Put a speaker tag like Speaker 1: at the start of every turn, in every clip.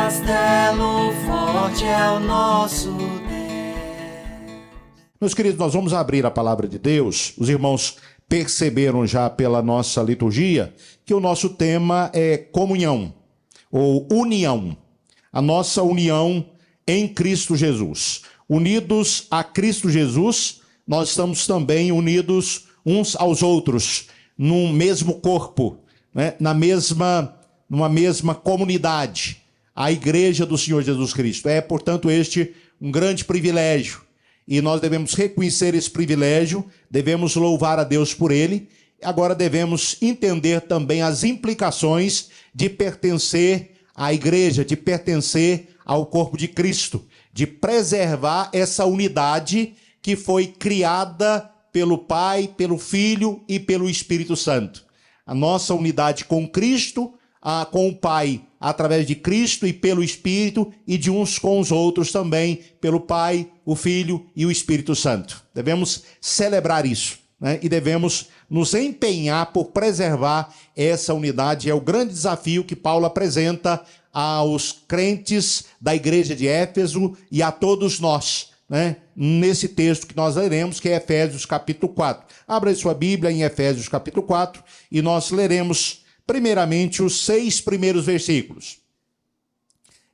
Speaker 1: castelo forte é o nosso Deus.
Speaker 2: Meus queridos, nós vamos abrir a palavra de Deus. Os irmãos perceberam já pela nossa liturgia que o nosso tema é comunhão ou união. A nossa união em Cristo Jesus. Unidos a Cristo Jesus, nós estamos também unidos uns aos outros, num mesmo corpo, né? Numa mesma comunidade, a igreja do Senhor Jesus Cristo. É, portanto, este um grande privilégio. E nós devemos reconhecer esse privilégio, devemos louvar a Deus por ele. Agora devemos entender também as implicações de pertencer à igreja, de pertencer ao corpo de Cristo, de preservar essa unidade que foi criada pelo Pai, pelo Filho e pelo Espírito Santo. A nossa unidade com Cristo, com o Pai, através de Cristo e pelo Espírito, e de uns com os outros também, pelo Pai, o Filho e o Espírito Santo. Devemos celebrar isso, né? E devemos nos empenhar por preservar essa unidade. É o grande desafio que Paulo apresenta aos crentes da igreja de Éfeso e a todos nós, né? Nesse texto que nós leremos, que é Efésios capítulo 4. Abra sua Bíblia em Efésios capítulo 4 e nós leremos primeiramente os 6 primeiros versículos.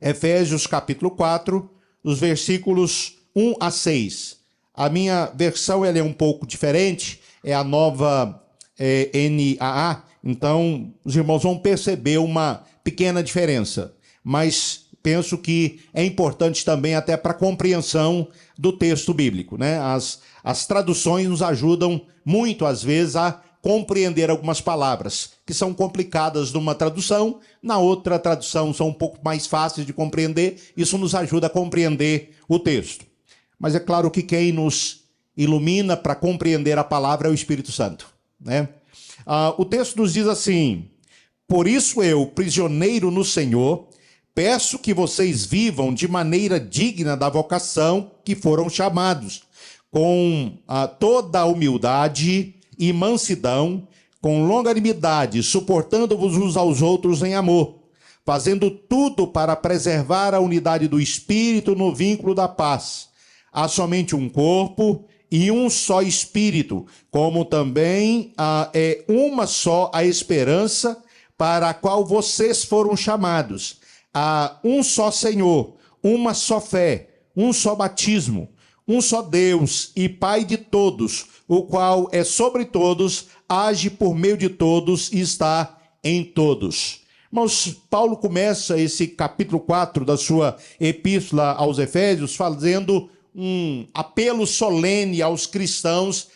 Speaker 2: Efésios capítulo 4, os versículos 1 a 6. A minha versão ela é um pouco diferente, é a nova NAA, então os irmãos vão perceber uma pequena diferença, mas penso que é importante também até para a compreensão do texto bíblico, né? As traduções nos ajudam muito, às vezes, a compreender algumas palavras que são complicadas numa tradução, na outra tradução são um pouco mais fáceis de compreender, isso nos ajuda a compreender o texto. Mas é claro que quem nos ilumina para compreender a palavra é o Espírito Santo, né? O texto nos diz assim: por isso eu, prisioneiro no Senhor, peço que vocês vivam de maneira digna da vocação que foram chamados, com toda a humildade e mansidão, com longanimidade, suportando-vos uns aos outros em amor, fazendo tudo para preservar a unidade do Espírito no vínculo da paz. Há somente um corpo e um só Espírito, como também é uma só a esperança para a qual vocês foram chamados. Há um só Senhor, uma só fé, um só batismo, um só Deus e Pai de todos, o qual é sobre todos, age por meio de todos e está em todos. Irmãos, Paulo começa esse capítulo 4 da sua epístola aos Efésios fazendo um apelo solene aos cristãos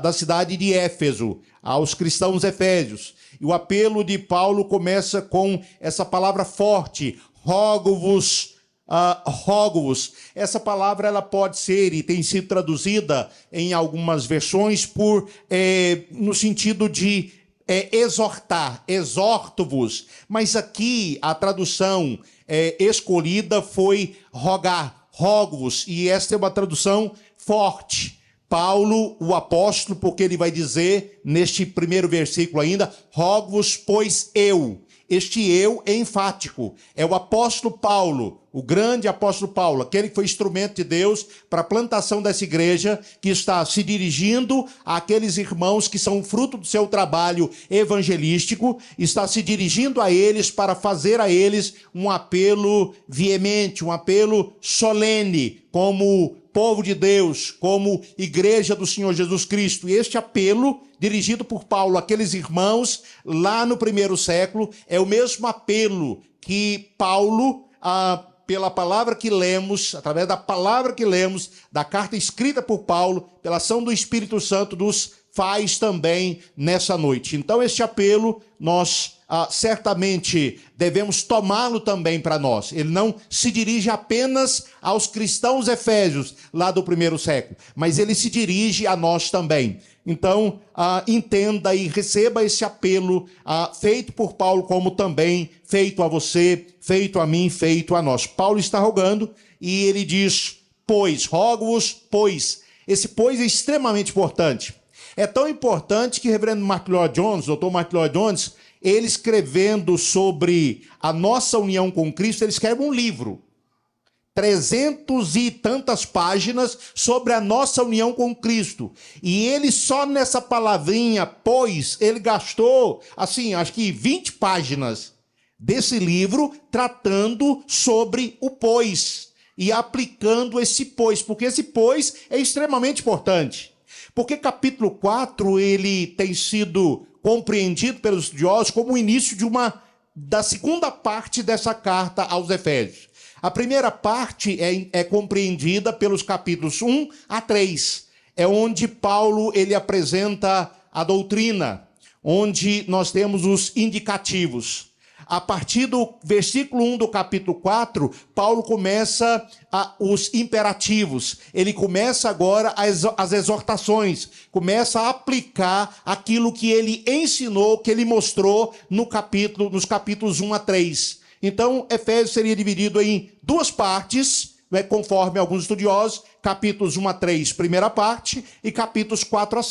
Speaker 2: da cidade de Éfeso, aos cristãos efésios. E o apelo de Paulo começa com essa palavra forte: rogo-vos. Rogo-vos. Essa palavra ela pode ser e tem sido traduzida em algumas versões no sentido de exortar, exorto-vos. Mas aqui a tradução escolhida foi rogar, rogo-vos. E esta é uma tradução forte. Paulo, o apóstolo, porque ele vai dizer neste primeiro versículo ainda: rogo-vos, pois eu. Este eu é enfático, é o apóstolo Paulo, o grande apóstolo Paulo, aquele que foi instrumento de Deus para a plantação dessa igreja, que está se dirigindo àqueles irmãos que são fruto do seu trabalho evangelístico, está se dirigindo a eles para fazer a eles um apelo veemente, um apelo solene, como povo de Deus, como igreja do Senhor Jesus Cristo. E este apelo, dirigido por Paulo àqueles irmãos lá no primeiro século, é o mesmo apelo que Paulo, pela palavra que lemos, através da palavra que lemos, da carta escrita por Paulo, pela ação do Espírito Santo, nos faz também nessa noite. Então, este apelo, nós certamente devemos tomá-lo também para nós. Ele não se dirige apenas aos cristãos efésios, lá do primeiro século, mas ele se dirige a nós também. Então, entenda e receba esse apelo feito por Paulo, como também feito a você, feito a mim, feito a nós. Paulo está rogando e ele diz: pois, rogo-vos, pois. Esse pois é extremamente importante. É tão importante que o reverendo Mark Lloyd Jones, doutor Mark Lloyd Jones, ele escrevendo sobre a nossa união com Cristo, ele escreve um livro. 300 e tantas páginas sobre a nossa união com Cristo. E ele só nessa palavrinha, pois, ele gastou, assim, acho que 20 páginas desse livro tratando sobre o pois e aplicando esse pois, porque esse pois é extremamente importante. Porque capítulo 4, ele tem sido compreendido pelos estudiosos como o início da segunda parte dessa carta aos Efésios. A primeira parte é compreendida pelos capítulos 1 a 3. É onde Paulo ele apresenta a doutrina, onde nós temos os indicativos. A partir do versículo 1 do capítulo 4, Paulo começa os imperativos. Ele começa agora as exortações, começa a aplicar aquilo que ele ensinou, que ele mostrou nos capítulos 1 a 3. Então, Efésios seria dividido em duas partes, conforme alguns estudiosos, capítulos 1 a 3, primeira parte, e capítulos 4 a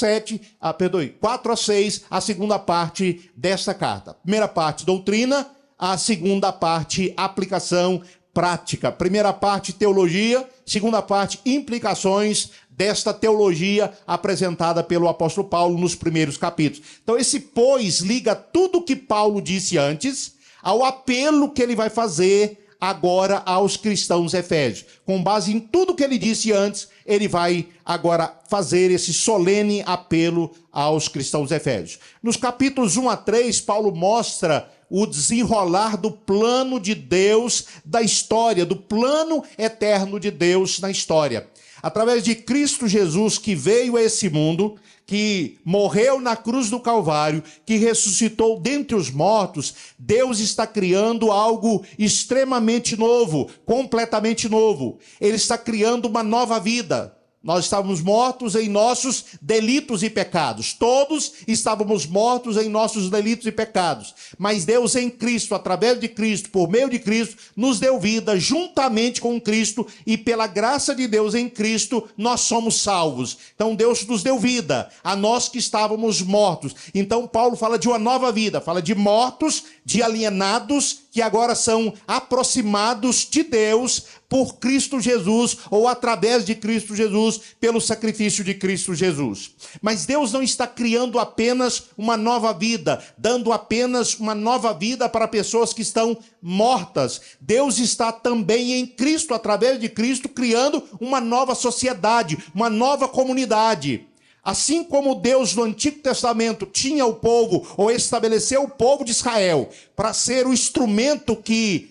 Speaker 2: 6, a segunda parte desta carta. Primeira parte, doutrina, a segunda parte, aplicação prática. Primeira parte, teologia, segunda parte, implicações desta teologia apresentada pelo apóstolo Paulo nos primeiros capítulos. Então, esse pois liga tudo que Paulo disse antes ao apelo que ele vai fazer agora aos cristãos efésios. Com base em tudo que ele disse antes, ele vai agora fazer esse solene apelo aos cristãos efésios. Nos capítulos 1 a 3, Paulo mostra o desenrolar do plano de Deus da história, do plano eterno de Deus na história. Através de Cristo Jesus, que veio a esse mundo, que morreu na cruz do Calvário, que ressuscitou dentre os mortos, Deus está criando algo extremamente novo, completamente novo. Ele está criando uma nova vida. Nós estávamos mortos em nossos delitos e pecados. Todos estávamos mortos em nossos delitos e pecados. Mas Deus em Cristo, através de Cristo, por meio de Cristo, nos deu vida juntamente com Cristo, e pela graça de Deus em Cristo, nós somos salvos. Então Deus nos deu vida, a nós que estávamos mortos. Então Paulo fala de uma nova vida, fala de mortos, de alienados, que agora são aproximados de Deus por Cristo Jesus, ou através de Cristo Jesus, pelo sacrifício de Cristo Jesus. Mas Deus não está criando apenas uma nova vida, dando apenas uma nova vida para pessoas que estão mortas. Deus está também em Cristo, através de Cristo, criando uma nova sociedade, uma nova comunidade. Assim como Deus no Antigo Testamento tinha o povo, ou estabeleceu o povo de Israel, para ser o instrumento que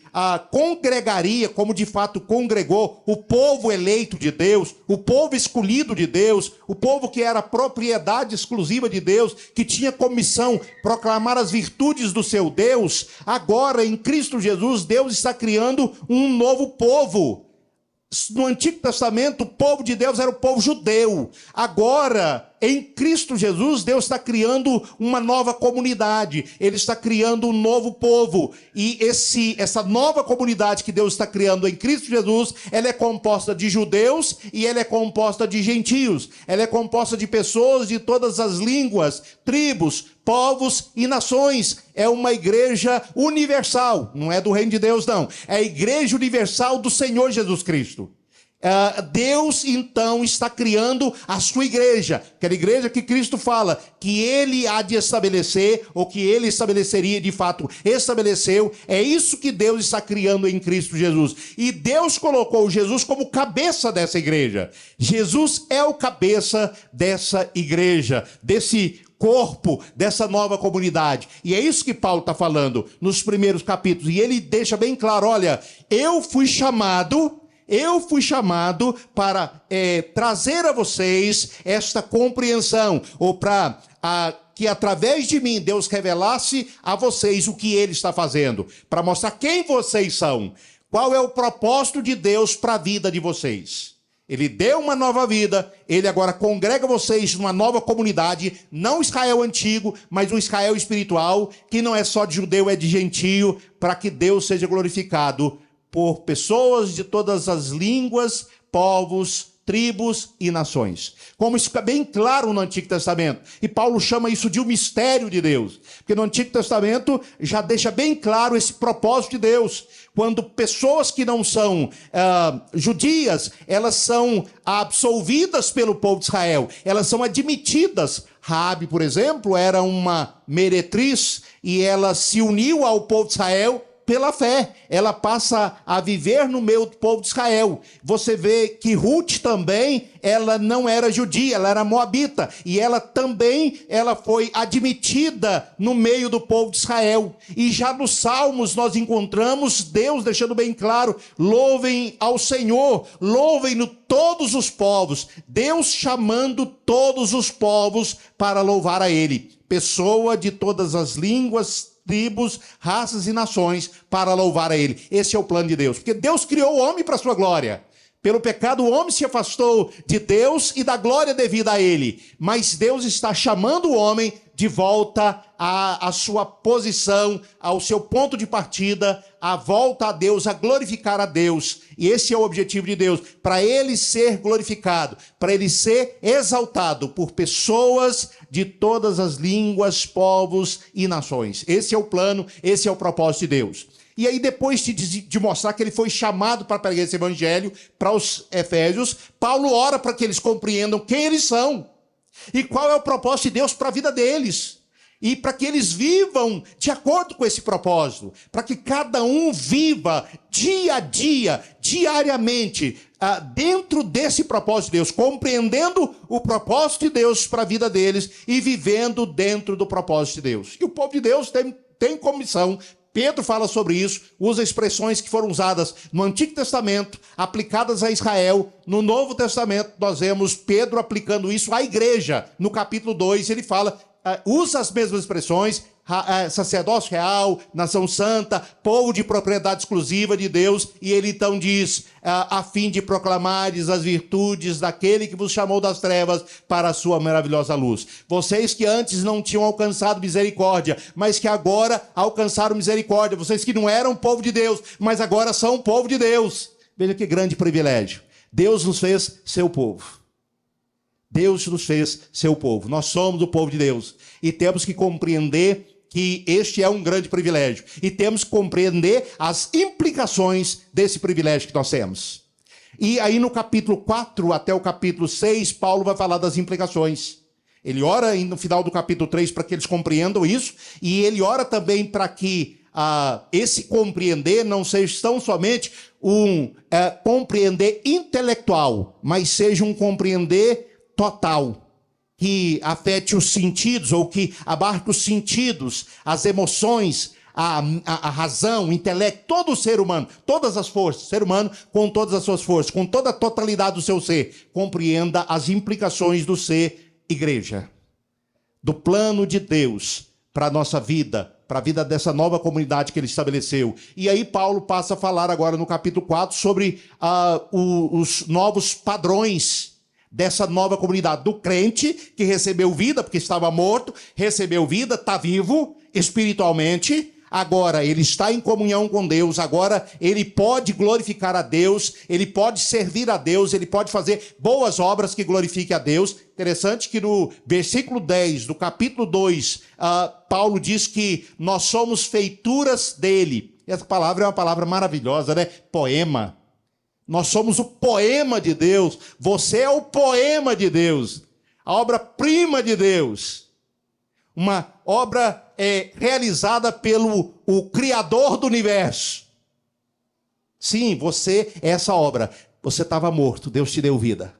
Speaker 2: congregaria, como de fato congregou, o povo eleito de Deus, o povo escolhido de Deus, o povo que era propriedade exclusiva de Deus, que tinha como missão proclamar as virtudes do seu Deus. Agora, em Cristo Jesus, Deus está criando um novo povo. No Antigo Testamento, o povo de Deus era o povo judeu. Agora, em Cristo Jesus, Deus está criando uma nova comunidade. Ele está criando um novo povo. E essa nova comunidade que Deus está criando em Cristo Jesus, ela é composta de judeus e ela é composta de gentios. Ela é composta de pessoas de todas as línguas, tribos, povos e nações. É uma igreja universal. Não é do reino de Deus, não. É a igreja universal do Senhor Jesus Cristo. Deus, então, está criando a sua igreja. Aquela igreja que Cristo fala que ele há de estabelecer, ou que ele estabeleceria, de fato, estabeleceu. É isso que Deus está criando em Cristo Jesus. E Deus colocou Jesus como cabeça dessa igreja. Jesus é o cabeça dessa igreja, desse corpo, dessa nova comunidade. E é isso que Paulo está falando nos primeiros capítulos. E ele deixa bem claro, olha, eu fui chamado para trazer a vocês esta compreensão, ou para que através de mim Deus revelasse a vocês o que ele está fazendo, para mostrar quem vocês são, qual é o propósito de Deus para a vida de vocês. Ele deu uma nova vida, ele agora congrega vocês numa nova comunidade, não Israel antigo, mas um Israel espiritual, que não é só de judeu, é de gentio, para que Deus seja glorificado por pessoas de todas as línguas, povos, tribos e nações. Como isso fica bem claro no Antigo Testamento. E Paulo chama isso de um mistério de Deus. Porque no Antigo Testamento já deixa bem claro esse propósito de Deus. Quando pessoas que não são judias, elas são absolvidas pelo povo de Israel. Elas são admitidas. Raabe, por exemplo, era uma meretriz e ela se uniu ao povo de Israel pela fé. Ela passa a viver no meio do povo de Israel. Você vê que Ruth também, ela não era judia, ela era moabita. E ela também, ela foi admitida no meio do povo de Israel. E já nos Salmos nós encontramos Deus deixando bem claro: louvem ao Senhor, louvem-no todos os povos. Deus chamando todos os povos para louvar a Ele. Pessoa de todas as línguas, tribos, raças e nações para louvar a Ele. Esse é o plano de Deus, porque Deus criou o homem para a sua glória. Pelo pecado o homem se afastou de Deus e da glória devida a Ele, mas Deus está chamando o homem de volta à sua posição, ao seu ponto de partida, a volta a Deus, a glorificar a Deus. E esse é o objetivo de Deus, para Ele ser glorificado, para Ele ser exaltado por pessoas de todas as línguas, povos e nações. Esse é o plano, esse é o propósito de Deus. E aí, depois de mostrar que ele foi chamado para pregar esse evangelho para os Efésios, Paulo ora para que eles compreendam quem eles são e qual é o propósito de Deus para a vida deles. E para que eles vivam de acordo com esse propósito, para que cada um viva dia a dia, diariamente, dentro desse propósito de Deus, compreendendo o propósito de Deus para a vida deles e vivendo dentro do propósito de Deus. E o povo de Deus tem como missão. Pedro fala sobre isso, usa expressões que foram usadas no Antigo Testamento, aplicadas a Israel. No Novo Testamento, nós vemos Pedro aplicando isso à igreja. No capítulo 2, ele fala, usa as mesmas expressões: sacerdócio real, nação santa, povo de propriedade exclusiva de Deus. E ele então diz, a fim de proclamares as virtudes daquele que vos chamou das trevas para a sua maravilhosa luz. Vocês que antes não tinham alcançado misericórdia, mas que agora alcançaram misericórdia. Vocês que não eram povo de Deus, mas agora são povo de Deus. Veja que grande privilégio. Deus nos fez seu povo. Deus nos fez seu povo. Nós somos o povo de Deus. E temos que compreender que este é um grande privilégio. E temos que compreender as implicações desse privilégio que nós temos. E aí no capítulo 4 até o capítulo 6, Paulo vai falar das implicações. Ele ora no final do capítulo 3 para que eles compreendam isso. E ele ora também para que esse compreender não seja tão somente um compreender intelectual, mas seja um compreender total, que afete os sentidos, ou que abarque os sentidos, as emoções, a razão, o intelecto, todo o ser humano, todas as forças, ser humano com todas as suas forças, com toda a totalidade do seu ser, compreenda as implicações do ser igreja, do plano de Deus para a nossa vida, para a vida dessa nova comunidade que ele estabeleceu. E aí Paulo passa a falar agora no capítulo 4 sobre os novos padrões dessa nova comunidade, do crente que recebeu vida, porque estava morto, recebeu vida, está vivo espiritualmente, agora ele está em comunhão com Deus, agora ele pode glorificar a Deus, ele pode servir a Deus, ele pode fazer boas obras que glorifiquem a Deus. Interessante que no versículo 10 do capítulo 2, Paulo diz que nós somos feituras dele. Essa palavra é uma palavra maravilhosa, né? Poema. Nós somos o poema de Deus. Você é o poema de Deus. A obra-prima de Deus. Uma obra realizada pelo o Criador do universo. Sim, você é essa obra. Você estava morto, Deus te deu vida.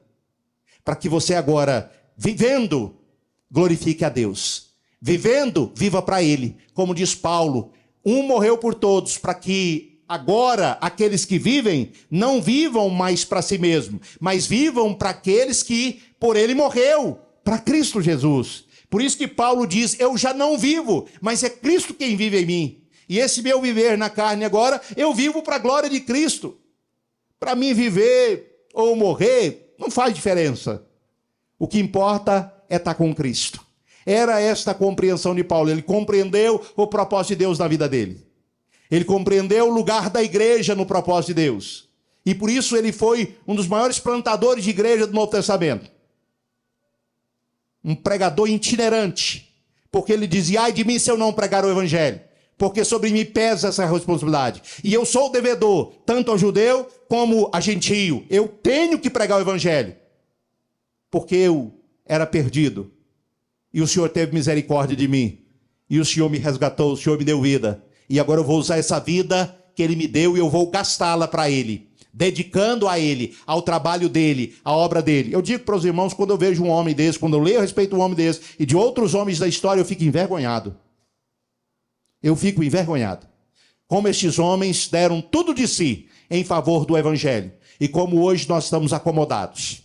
Speaker 2: Para que você agora, vivendo, glorifique a Deus. Vivendo, viva para Ele. Como diz Paulo, um morreu por todos, para que agora, aqueles que vivem, não vivam mais para si mesmo, mas vivam para aqueles que por ele morreu, para Cristo Jesus. Por isso que Paulo diz, eu já não vivo, mas é Cristo quem vive em mim. E esse meu viver na carne agora, eu vivo para a glória de Cristo. Para mim viver ou morrer, não faz diferença. O que importa é estar com Cristo. Era esta a compreensão de Paulo. Ele compreendeu o propósito de Deus na vida dele. Ele compreendeu o lugar da igreja no propósito de Deus. E por isso ele foi um dos maiores plantadores de igreja do Novo Testamento. Um pregador itinerante. Porque ele dizia, ai de mim se eu não pregar o evangelho. Porque sobre mim pesa essa responsabilidade. E eu sou o devedor, tanto ao judeu como a gentio. Eu tenho que pregar o evangelho. Porque eu era perdido. E o Senhor teve misericórdia de mim. E o Senhor me resgatou, o Senhor me deu vida. E agora eu vou usar essa vida que Ele me deu e eu vou gastá-la para Ele. Dedicando a Ele, ao trabalho dEle, à obra dEle. Eu digo para os irmãos, quando eu vejo um homem desse, quando eu leio a respeito de um homem desse e de outros homens da história, eu fico envergonhado. Eu fico envergonhado. Como estes homens deram tudo de si em favor do Evangelho. E como hoje nós estamos acomodados.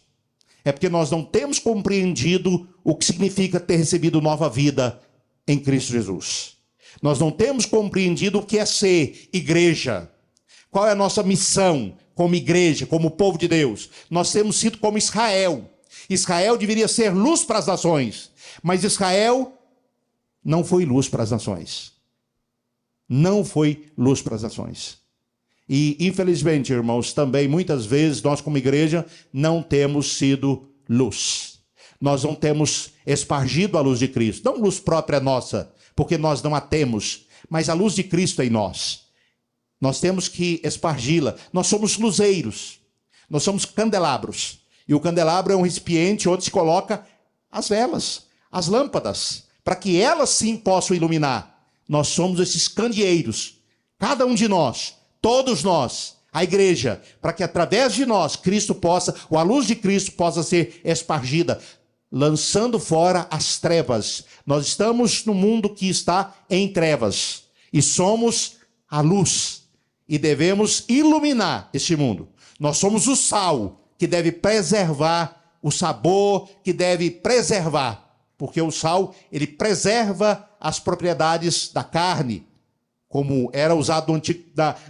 Speaker 2: É porque nós não temos compreendido o que significa ter recebido nova vida em Cristo Jesus. Nós não temos compreendido o que é ser igreja. Qual é a nossa missão como igreja, como povo de Deus? Nós temos sido como Israel. Israel deveria ser luz para as nações. Mas Israel não foi luz para as nações. Não foi luz para as nações. E, infelizmente, irmãos, também muitas vezes nós como igreja não temos sido luz. Nós não temos espargido a luz de Cristo. Não luz própria nossa, porque nós não a temos, mas a luz de Cristo em nós. Nós temos que espargi-la. Nós somos luzeiros. Nós somos candelabros. E o candelabro é um recipiente onde se coloca as velas, as lâmpadas, para que elas sim possam iluminar. Nós somos esses candeeiros. Cada um de nós, todos nós, a igreja, para que através de nós, Cristo possa, ou a luz de Cristo possa ser espargida, lançando fora as trevas. Nós estamos no mundo que está em trevas. E somos a luz. E devemos iluminar este mundo. Nós somos o sal que deve preservar o sabor, que deve preservar. Porque o sal, ele preserva as propriedades da carne, como era usado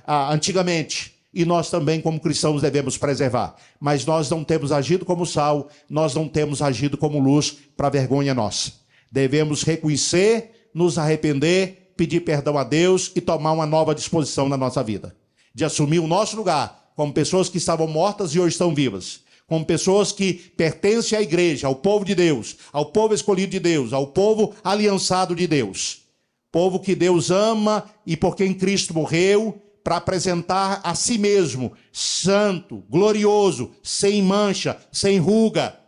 Speaker 2: antigamente. E nós também, como cristãos, devemos preservar. Mas nós não temos agido como sal, nós não temos agido como luz para vergonha nossa. Devemos reconhecer, nos arrepender, pedir perdão a Deus e tomar uma nova disposição na nossa vida. De assumir o nosso lugar como pessoas que estavam mortas e hoje estão vivas. Como pessoas que pertencem à igreja, ao povo de Deus, ao povo escolhido de Deus, ao povo aliançado de Deus. Povo que Deus ama e por quem Cristo morreu para apresentar a si mesmo, santo, glorioso, sem mancha, sem ruga,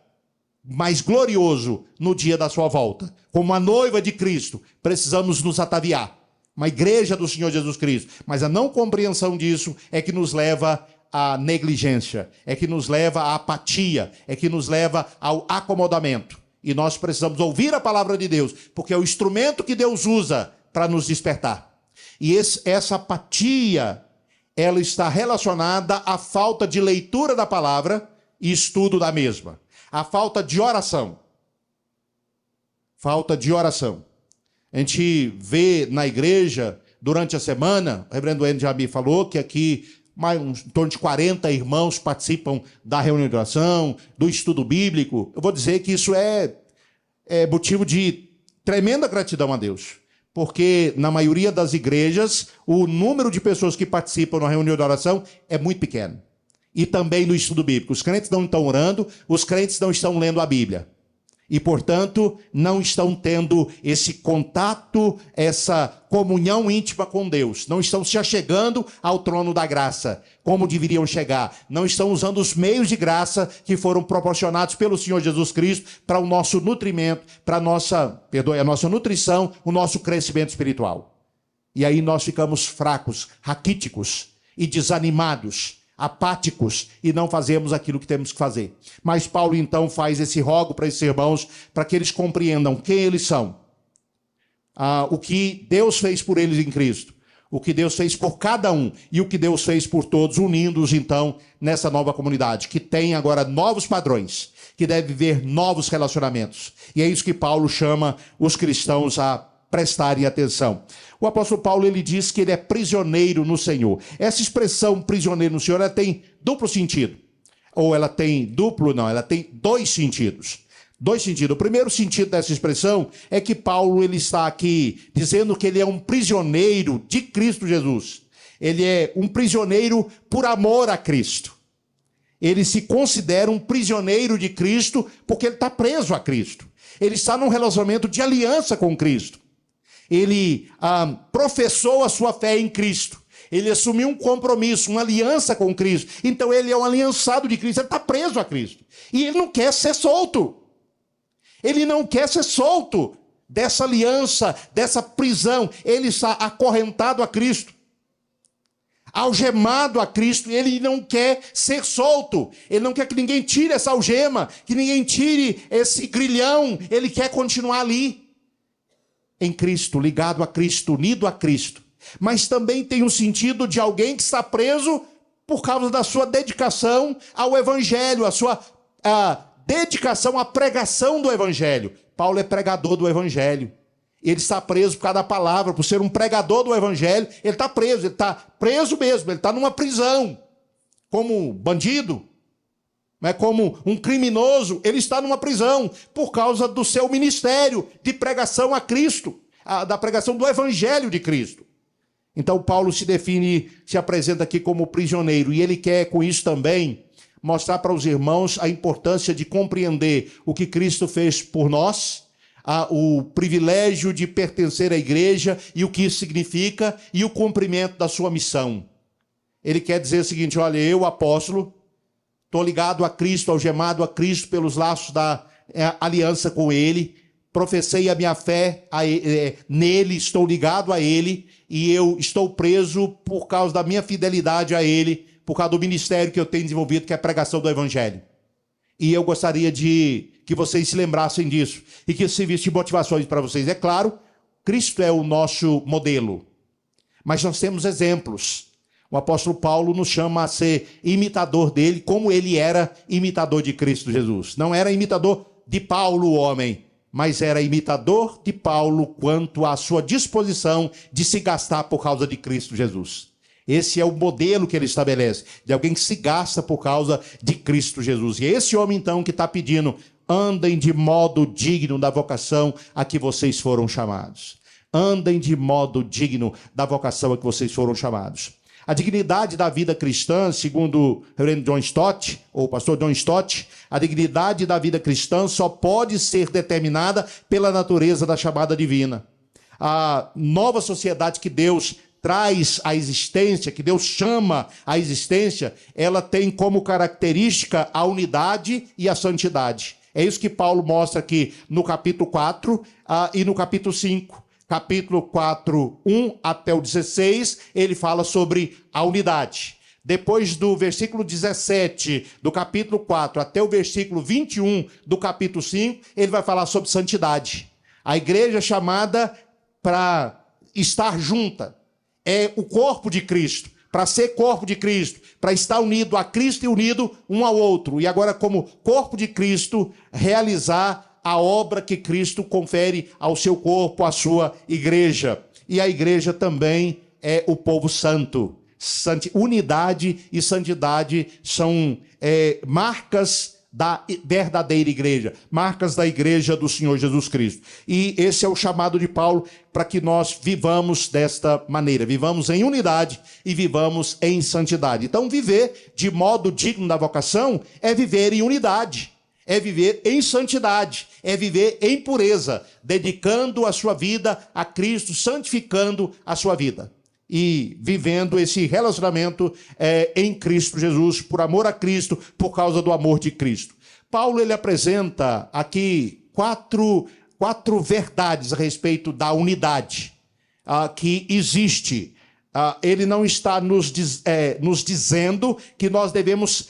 Speaker 2: mas glorioso no dia da sua volta. Como a noiva de Cristo, precisamos nos ataviar. Uma igreja do Senhor Jesus Cristo. Mas a não compreensão disso é que nos leva à negligência, é que nos leva à apatia, é que nos leva ao acomodamento. E nós precisamos ouvir a palavra de Deus, porque é o instrumento que Deus usa para nos despertar. E essa apatia, ela está relacionada à falta de leitura da palavra e estudo da mesma. A falta de oração. Falta de oração. A gente vê na igreja, durante a semana, o reverendo Henry Jabi falou que aqui em torno de 40 irmãos participam da reunião de oração, do estudo bíblico. Eu vou dizer que isso é motivo de tremenda gratidão a Deus. Porque na maioria das igrejas, o número de pessoas que participam na reunião de oração é muito pequeno. E também no estudo bíblico. Os crentes não estão orando, os crentes não estão lendo a Bíblia. E, portanto, não estão tendo esse contato, essa comunhão íntima com Deus. Não estão se achegando ao trono da graça, como deveriam chegar. Não estão usando os meios de graça que foram proporcionados pelo Senhor Jesus Cristo para o nosso nutrimento, para a nossa nutrição, o nosso crescimento espiritual. E aí nós ficamos fracos, raquíticos e desanimados, apáticos, e não fazemos aquilo que temos que fazer. Mas Paulo então faz esse rogo para esses irmãos, para que eles compreendam quem eles são, o que Deus fez por eles em Cristo, o que Deus fez por cada um e o que Deus fez por todos, unindo-os então nessa nova comunidade, que tem agora novos padrões, que deve viver novos relacionamentos. E é isso que Paulo chama os cristãos a prestarem atenção. O apóstolo Paulo, ele diz que ele é prisioneiro no Senhor. Essa expressão prisioneiro no Senhor, ela tem duplo sentido. Ou ela tem ela tem dois sentidos. Dois sentidos. O primeiro sentido dessa expressão é que Paulo, ele está aqui dizendo que ele é um prisioneiro de Cristo Jesus. Ele é um prisioneiro por amor a Cristo. Ele se considera um prisioneiro de Cristo porque ele está preso a Cristo. Ele está num relacionamento de aliança com Cristo. Ele professou a sua fé em Cristo. Ele assumiu um compromisso, uma aliança com Cristo. Então ele é um aliançado de Cristo, ele está preso a Cristo. E ele não quer ser solto. Ele não quer ser solto dessa aliança, dessa prisão. Ele está acorrentado a Cristo, algemado a Cristo, e ele não quer ser solto. Ele não quer que ninguém tire essa algema, que ninguém tire esse grilhão. Ele quer continuar ali, em Cristo, ligado a Cristo, unido a Cristo. Mas também tem um sentido de alguém que está preso por causa da sua dedicação ao Evangelho, a sua dedicação à pregação do Evangelho. Paulo é pregador do Evangelho. Ele está preso por causa da palavra, por ser um pregador do Evangelho. Ele está preso mesmo, ele está numa prisão, como bandido, como um criminoso. Ele está numa prisão por causa do seu ministério de pregação a Cristo, da pregação do Evangelho de Cristo. Então Paulo se apresenta aqui como prisioneiro, e ele quer com isso também mostrar para os irmãos a importância de compreender o que Cristo fez por nós, o privilégio de pertencer à igreja e o que isso significa, e o cumprimento da sua missão. Ele quer dizer o seguinte: olha, eu, apóstolo, estou ligado a Cristo, algemado a Cristo pelos laços da aliança com Ele, professei a minha fé nele, estou ligado a Ele, e eu estou preso por causa da minha fidelidade a Ele, por causa do ministério que eu tenho desenvolvido, que é a pregação do Evangelho. E eu gostaria que vocês se lembrassem disso, e que isso servisse de motivações para vocês. É claro, Cristo é o nosso modelo, mas nós temos exemplos. O apóstolo Paulo nos chama a ser imitador dele, como ele era imitador de Cristo Jesus. Não era imitador de Paulo, o homem, mas era imitador de Paulo quanto à sua disposição de se gastar por causa de Cristo Jesus. Esse é o modelo que ele estabelece, de alguém que se gasta por causa de Cristo Jesus. E é esse homem, então, que está pedindo: andem de modo digno da vocação a que vocês foram chamados. Andem de modo digno da vocação a que vocês foram chamados. A dignidade da vida cristã, segundo o reverendo John Stott, ou o pastor John Stott, a dignidade da vida cristã só pode ser determinada pela natureza da chamada divina. A nova sociedade que Deus traz à existência, que Deus chama à existência, ela tem como característica a unidade e a santidade. É isso que Paulo mostra aqui no capítulo 4 e no capítulo 5. Capítulo 4, 1 até o 16, ele fala sobre a unidade. Depois do versículo 17 do capítulo 4 até o versículo 21 do capítulo 5, ele vai falar sobre santidade. A igreja é chamada para estar junta. É o corpo de Cristo, para ser corpo de Cristo, para estar unido a Cristo e unido um ao outro. E agora, como corpo de Cristo, realizar a obra que Cristo confere ao seu corpo, à sua igreja. E a igreja também é o povo santo. Unidade e santidade são marcas da verdadeira igreja, marcas da igreja do Senhor Jesus Cristo. E esse é o chamado de Paulo para que nós vivamos desta maneira, vivamos em unidade e vivamos em santidade. Então, viver de modo digno da vocação é viver em unidade, é viver em santidade, é viver em pureza, dedicando a sua vida a Cristo, santificando a sua vida e vivendo esse relacionamento em Cristo Jesus, por amor a Cristo, por causa do amor de Cristo. Paulo, ele apresenta aqui quatro verdades a respeito da unidade que existe. Ele não está nos dizendo que nós devemos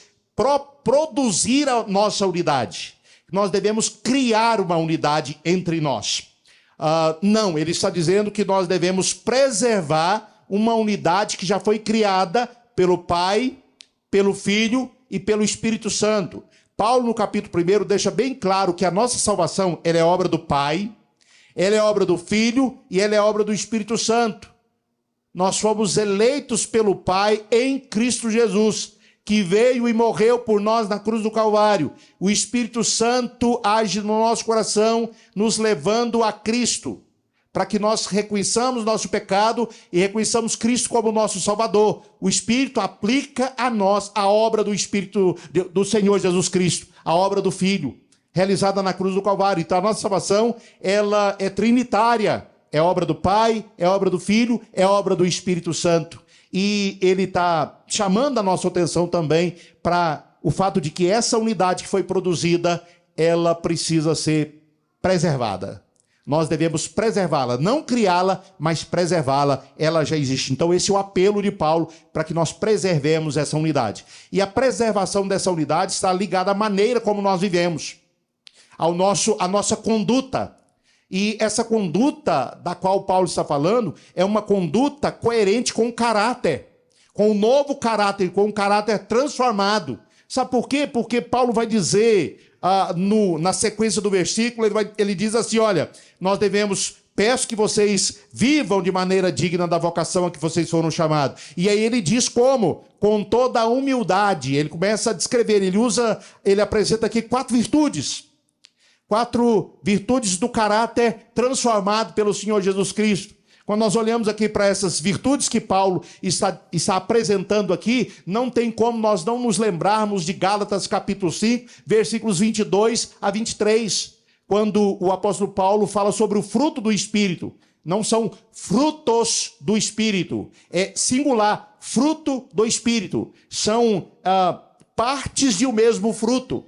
Speaker 2: produzir a nossa unidade. Nós devemos criar uma unidade entre nós. Não, ele está dizendo que nós devemos preservar uma unidade que já foi criada pelo Pai, pelo Filho e pelo Espírito Santo. Paulo, no capítulo 1, deixa bem claro que a nossa salvação ela é obra do Pai, ela é obra do Filho e ela é obra do Espírito Santo. Nós fomos eleitos pelo Pai em Cristo Jesus, que veio e morreu por nós na cruz do Calvário. O Espírito Santo age no nosso coração, nos levando a Cristo, para que nós reconheçamos nosso pecado e reconheçamos Cristo como nosso Salvador. O Espírito aplica a nós a obra do Espírito do Senhor Jesus Cristo, a obra do Filho, realizada na cruz do Calvário. Então a nossa salvação, ela é trinitária. É obra do Pai, é obra do Filho, é obra do Espírito Santo. E ele está chamando a nossa atenção também para o fato de que essa unidade que foi produzida, ela precisa ser preservada. Nós devemos preservá-la, não criá-la, mas preservá-la, ela já existe. Então esse é o apelo de Paulo para que nós preservemos essa unidade. E a preservação dessa unidade está ligada à maneira como nós vivemos, à nossa conduta. E essa conduta da qual Paulo está falando é uma conduta coerente com o caráter, com o novo caráter, com o caráter transformado. Sabe por quê? Porque Paulo vai dizer... na sequência do versículo, ele diz assim, olha, peço que vocês vivam de maneira digna da vocação a que vocês foram chamados. E aí ele diz como? Com toda a humildade. Ele começa a descrever, ele apresenta aqui 4 virtudes. 4 virtudes do caráter transformado pelo Senhor Jesus Cristo. Quando nós olhamos aqui para essas virtudes que Paulo está apresentando aqui, não tem como nós não nos lembrarmos de Gálatas capítulo 5, versículos 22 a 23, quando o apóstolo Paulo fala sobre o fruto do Espírito. Não são frutos do Espírito, é singular, fruto do Espírito. São partes de um mesmo fruto,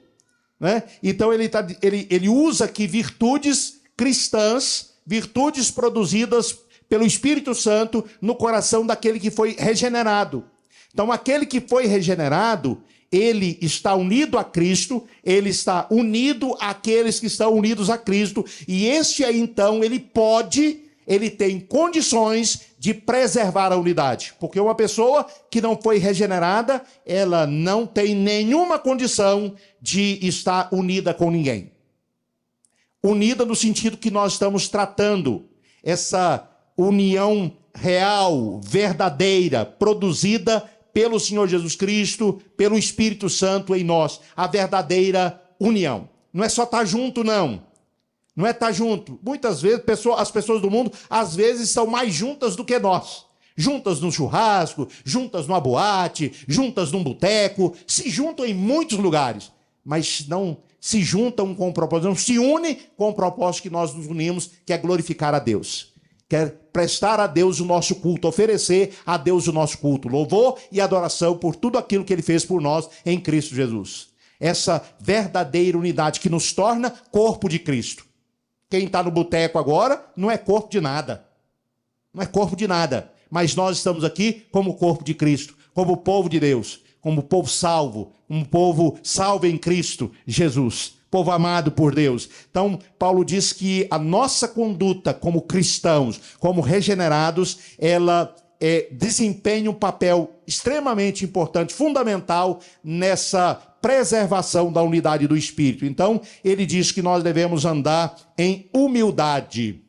Speaker 2: né? Então ele usa aqui virtudes cristãs, virtudes produzidas pelo Espírito Santo no coração daquele que foi regenerado. Então, aquele que foi regenerado, ele está unido a Cristo, ele está unido àqueles que estão unidos a Cristo, e este aí, então, ele tem condições de preservar a unidade. Porque uma pessoa que não foi regenerada, ela não tem nenhuma condição de estar unida com ninguém. Unida no sentido que nós estamos tratando, essa união real, verdadeira, produzida pelo Senhor Jesus Cristo, pelo Espírito Santo em nós, a verdadeira união. Não é só estar junto, não. Não é estar junto. Muitas vezes, as pessoas do mundo, às vezes, são mais juntas do que nós. Juntas num churrasco, juntas numa boate, juntas num boteco, se juntam em muitos lugares, mas não se juntam com o propósito, não se unem com o propósito que nós nos unimos, que é glorificar a Deus. Quer prestar a Deus o nosso culto, oferecer a Deus o nosso culto, louvor e adoração por tudo aquilo que Ele fez por nós em Cristo Jesus. Essa verdadeira unidade que nos torna corpo de Cristo. Quem está no boteco agora não é corpo de nada. Não é corpo de nada. Mas nós estamos aqui como corpo de Cristo, como povo de Deus, como povo salvo, um povo salvo em Cristo Jesus. Povo amado por Deus. Então, Paulo diz que a nossa conduta como cristãos, como regenerados, ela desempenha um papel extremamente importante, fundamental, nessa preservação da unidade do Espírito. Então, ele diz que nós devemos andar em humildade.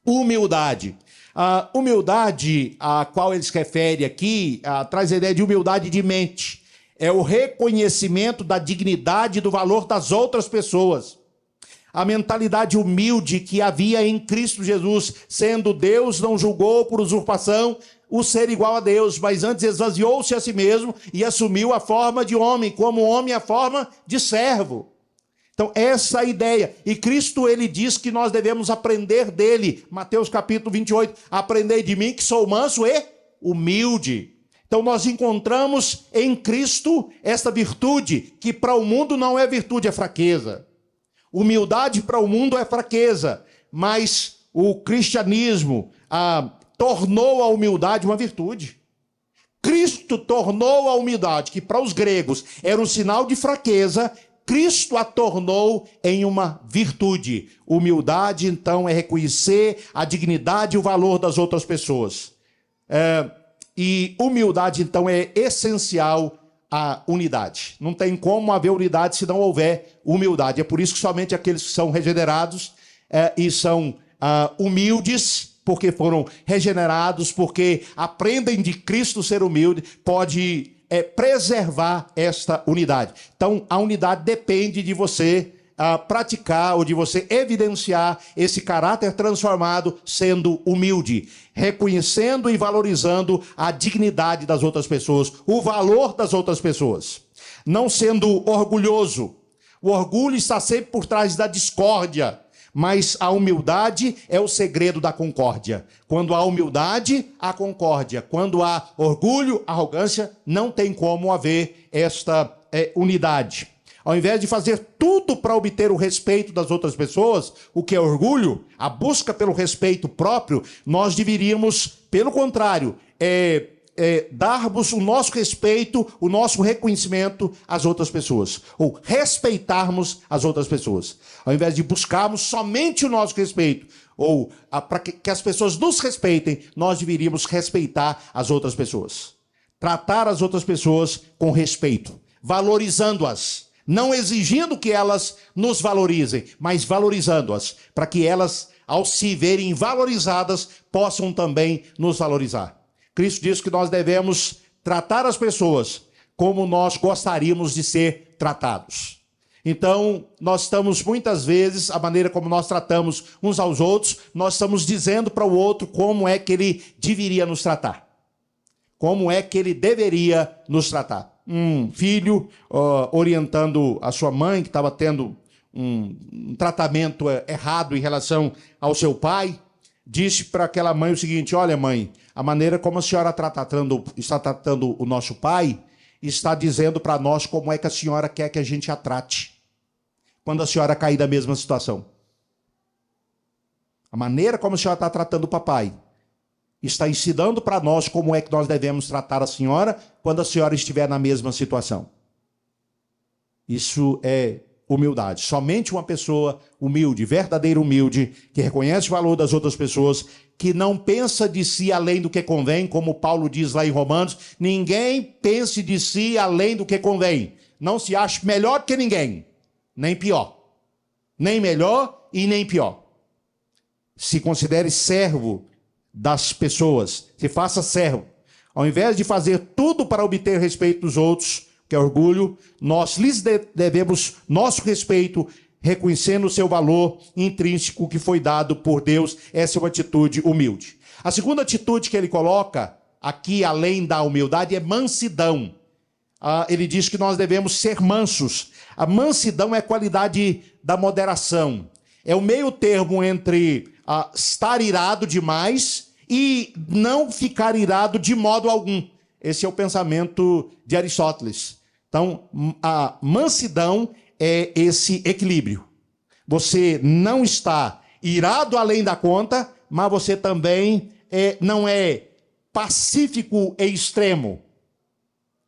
Speaker 2: Humildade. A humildade a qual ele se refere aqui, traz a ideia de humildade de mente. É o reconhecimento da dignidade e do valor das outras pessoas. A mentalidade humilde que havia em Cristo Jesus, sendo Deus, não julgou por usurpação o ser igual a Deus, mas antes esvaziou-se a si mesmo e assumiu a forma de homem, como homem a forma de servo. Então, essa é a ideia. E Cristo, ele diz que nós devemos aprender dele. Mateus capítulo 28, aprendei de mim que sou manso e humilde. Então nós encontramos em Cristo essa virtude, que para o mundo não é virtude, é fraqueza. Humildade para o mundo é fraqueza, mas o cristianismo tornou a humildade uma virtude. Cristo tornou a humildade, que para os gregos era um sinal de fraqueza, Cristo a tornou em uma virtude. Humildade, então, é reconhecer a dignidade e o valor das outras pessoas. E humildade, então, é essencial à unidade. Não tem como haver unidade se não houver humildade. É por isso que somente aqueles que são regenerados e são humildes, porque foram regenerados, porque aprendem de Cristo ser humilde, pode preservar esta unidade. Então, a unidade depende de você praticar ou de você evidenciar esse caráter transformado sendo humilde, reconhecendo e valorizando a dignidade das outras pessoas, o valor das outras pessoas. Não sendo orgulhoso. O orgulho está sempre por trás da discórdia, mas a humildade é o segredo da concórdia. Quando há humildade, há concórdia. Quando há orgulho, arrogância, não tem como haver esta unidade. Ao invés de fazer tudo para obter o respeito das outras pessoas, o que é orgulho, a busca pelo respeito próprio, nós deveríamos, pelo contrário, darmos o nosso respeito, o nosso reconhecimento às outras pessoas, ou respeitarmos as outras pessoas. Ao invés de buscarmos somente o nosso respeito, ou para que as pessoas nos respeitem, nós deveríamos respeitar as outras pessoas. Tratar as outras pessoas com respeito, valorizando-as. Não exigindo que elas nos valorizem, mas valorizando-as, para que elas, ao se verem valorizadas, possam também nos valorizar. Cristo diz que nós devemos tratar as pessoas como nós gostaríamos de ser tratados. Então, nós estamos muitas vezes, a maneira como nós tratamos uns aos outros, nós estamos dizendo para o outro como é que ele deveria nos tratar. Como é que ele deveria nos tratar. Um filho orientando a sua mãe, que estava tendo um tratamento errado em relação ao seu pai, disse para aquela mãe o seguinte: olha, mãe, a maneira como a senhora está tratando o nosso pai está dizendo para nós como é que a senhora quer que a gente a trate quando a senhora cair da mesma situação. A maneira como a senhora está tratando o papai está ensinando para nós como é que nós devemos tratar a senhora quando a senhora estiver na mesma situação. Isso é humildade. Somente uma pessoa humilde, verdadeira humilde, que reconhece o valor das outras pessoas, que não pensa de si além do que convém, como Paulo diz lá em Romanos, ninguém pense de si além do que convém. Não se ache melhor que ninguém, nem pior. Nem melhor e nem pior. Se considere servo das pessoas, se faça servo. Ao invés de fazer tudo para obter respeito dos outros, que é orgulho, nós lhes devemos nosso respeito, reconhecendo o seu valor intrínseco que foi dado por Deus. Essa é uma atitude humilde. A segunda atitude que ele coloca aqui, além da humildade, é mansidão. Ele diz que nós devemos ser mansos. A mansidão é a qualidade da moderação. É o meio termo entre estar irado demais e não ficar irado de modo algum. Esse é o pensamento de Aristóteles. Então, a mansidão é esse equilíbrio. Você não está irado além da conta, mas você também não é pacífico e extremo.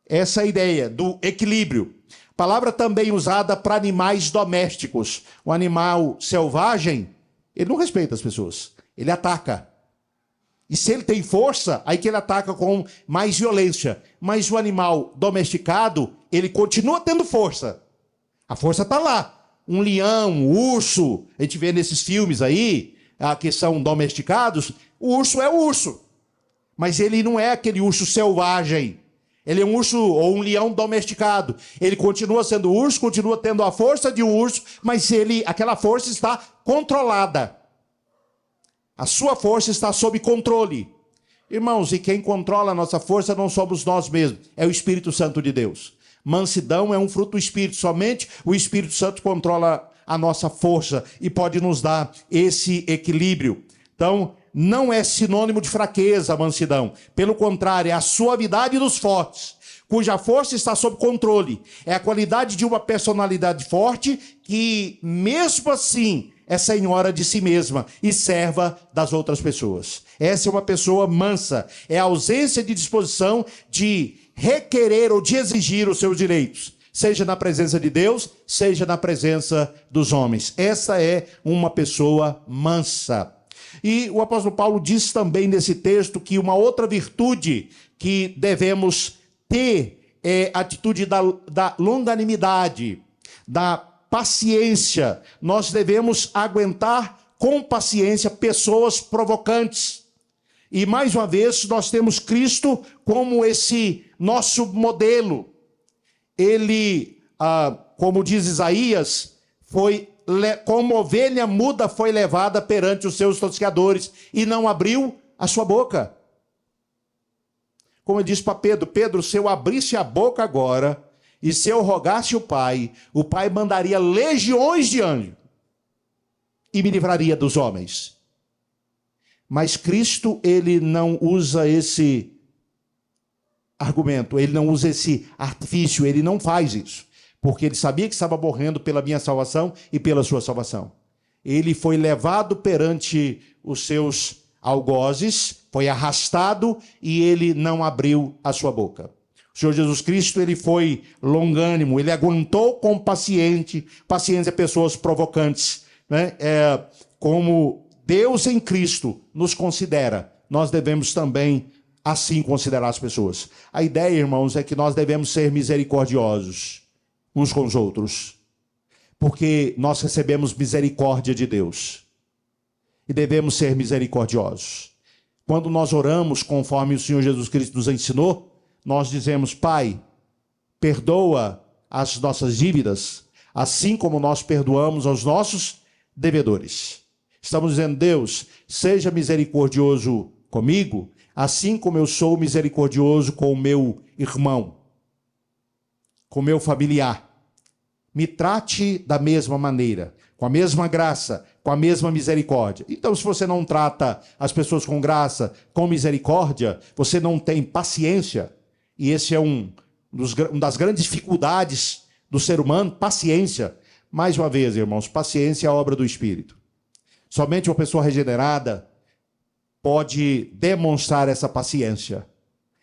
Speaker 2: Essa é a ideia do equilíbrio. Palavra também usada para animais domésticos. O animal selvagem, ele não respeita as pessoas, ele ataca. E se ele tem força, aí que ele ataca com mais violência. Mas o animal domesticado, ele continua tendo força. A força está lá. Um leão, um urso, a gente vê nesses filmes aí, que são domesticados, o urso é o urso. Mas ele não é aquele urso selvagem. Ele é um urso ou um leão domesticado. Ele continua sendo urso, continua tendo a força de um urso, mas aquela força está controlada. A sua força está sob controle. Irmãos, e quem controla a nossa força não somos nós mesmos, é o Espírito Santo de Deus. Mansidão é um fruto do Espírito, somente o Espírito Santo controla a nossa força e pode nos dar esse equilíbrio. Então, não é sinônimo de fraqueza a mansidão. Pelo contrário, é a suavidade dos fortes, cuja força está sob controle. É a qualidade de uma personalidade forte que, mesmo assim, é senhora de si mesma e serva das outras pessoas. Essa é uma pessoa mansa. É a ausência de disposição de requerer ou de exigir os seus direitos, seja na presença de Deus, seja na presença dos homens. Essa é uma pessoa mansa. E o apóstolo Paulo diz também nesse texto que uma outra virtude que devemos ter é a atitude da longanimidade, da paciência. Nós devemos aguentar com paciência pessoas provocantes. E mais uma vez nós temos Cristo como esse nosso modelo. Ele, como diz Isaías, como ovelha muda, foi levada perante os seus tosqueadores e não abriu a sua boca. Como eu disse para Pedro: Pedro, se eu abrisse a boca agora e se eu rogasse o Pai mandaria legiões de anjos e me livraria dos homens. Mas Cristo, ele não usa esse argumento, ele não usa esse artifício, ele não faz isso, porque ele sabia que estava morrendo pela minha salvação e pela sua salvação. Ele foi levado perante os seus algozes, foi arrastado e ele não abriu a sua boca. O Senhor Jesus Cristo, ele foi longânimo, ele aguentou com paciência pessoas provocantes, né? Como Deus em Cristo nos considera, nós devemos também assim considerar as pessoas. A ideia, irmãos, é que nós devemos ser misericordiosos uns com os outros, porque nós recebemos misericórdia de Deus e devemos ser misericordiosos. Quando nós oramos conforme o Senhor Jesus Cristo nos ensinou, nós dizemos: Pai, perdoa as nossas dívidas, assim como nós perdoamos aos nossos devedores. Estamos dizendo: Deus, seja misericordioso comigo, assim como eu sou misericordioso com o meu irmão, com o meu familiar. Me trate da mesma maneira, com a mesma graça, com a mesma misericórdia. Então, se você não trata as pessoas com graça, com misericórdia, você não tem paciência. E esse é uma das grandes dificuldades do ser humano, paciência. Mais uma vez, irmãos, paciência é a obra do Espírito. Somente uma pessoa regenerada pode demonstrar essa paciência.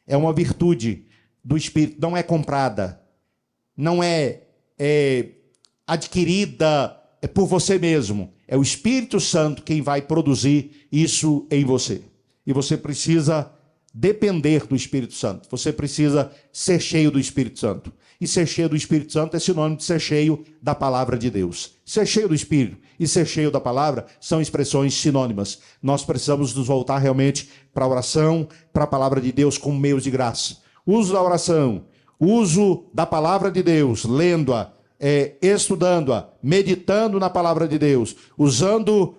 Speaker 2: É uma virtude do Espírito, não é comprada, não é adquirida por você mesmo. É o Espírito Santo quem vai produzir isso em você. E você precisa depender do Espírito Santo. Você precisa ser cheio do Espírito Santo. E ser cheio do Espírito Santo é sinônimo de ser cheio da palavra de Deus. Ser cheio do Espírito e ser cheio da palavra são expressões sinônimas. Nós precisamos nos voltar realmente para a oração, para a palavra de Deus como meios de graça. Uso da oração, uso da palavra de Deus, lendo-a, estudando-a, meditando na palavra de Deus, usando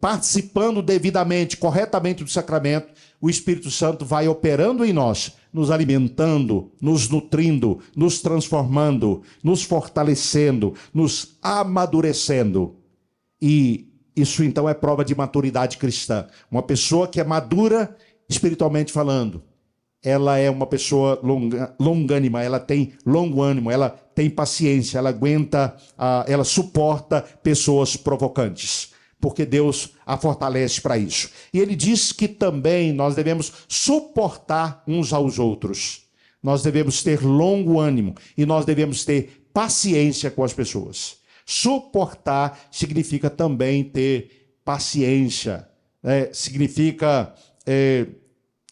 Speaker 2: participando devidamente, corretamente do sacramento, o Espírito Santo vai operando em nós, nos alimentando, nos nutrindo, nos transformando, nos fortalecendo, nos amadurecendo. E isso então é prova de maturidade cristã. Uma pessoa que é madura espiritualmente falando, ela é uma pessoa longânima, ela tem longo ânimo, ela tem paciência, ela aguenta, ela suporta pessoas provocantes, porque Deus a fortalece para isso. E ele diz que também nós devemos suportar uns aos outros. Nós devemos ter longo ânimo e nós devemos ter paciência com as pessoas. Suportar significa também ter paciência, significa